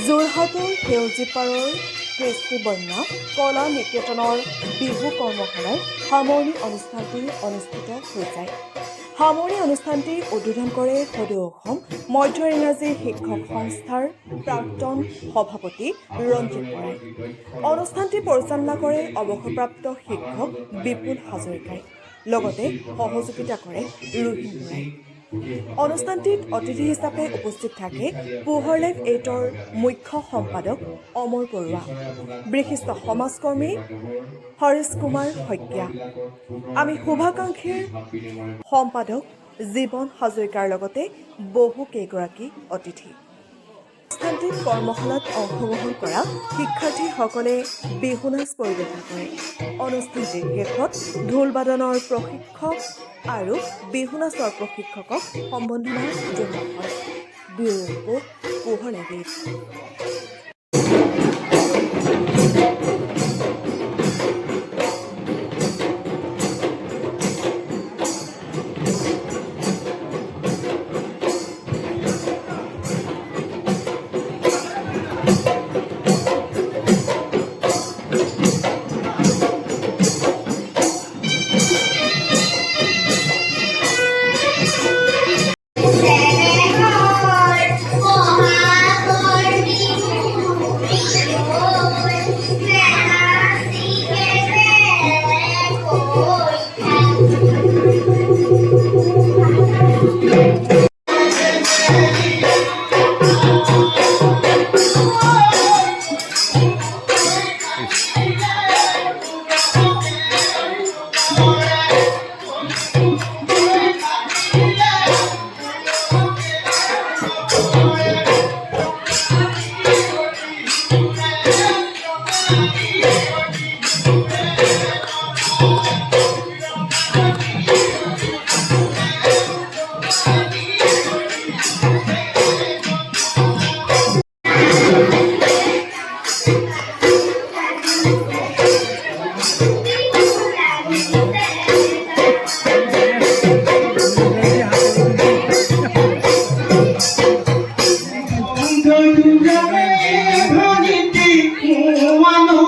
যোৰহাটৰ সেউজীপাৰৰ কৃষ্টি বন্যা কলা নিকেতনৰ বিহু কৰ্মশালাৰ সামৰণি অনুষ্ঠানটি অনুষ্ঠিত হৈ যায়। সামৰণি অনুষ্ঠানটি উদ্বোধন কৰে সদৌ অসম মধ্য ইংৰাজী শিক্ষক সংস্থাৰ প্ৰাক্তন সভাপতি ৰঞ্জিত বৰাই। অনুষ্ঠানটি পৰিচালনা কৰে অৱসৰপ্ৰাপ্ত শিক্ষক বিপুল হাজৰিকাই, লগতে সহযোগিতা কৰে ৰুহিন বৰাই। অনুষ্ঠানটিত অতিথি হিচাপে উপস্থিত থাকে পোহৰ লাইভ 8ৰ মুখ্য সম্পাদক অমৰ বৰুৱা, বিশিষ্ট সমাজকৰ্মী হৰিশ কুমাৰ শইকীয়া, আমি শুভাকাংক্ষীৰ সম্পাদক জীৱন হাজৰিকাৰ লগতে বহু কেইগৰাকী অতিথি। অনুষ্ঠানটিত কৰ্মশালাত অংশগ্ৰহণ কৰা শিক্ষাৰ্থীসকলে বিহু নাচ পৰিৱেশন কৰে। অনুষ্ঠানটিৰ শেষত ঢোল বাদনৰ প্ৰশিক্ষক আৰু বিহু নাচৰ প্ৰশিক্ষকক সম্বৰ্ধনা জনোৱা হয়। ব্যুৰো ৰিপৰ্ট, পোহৰ লাইভ 8। One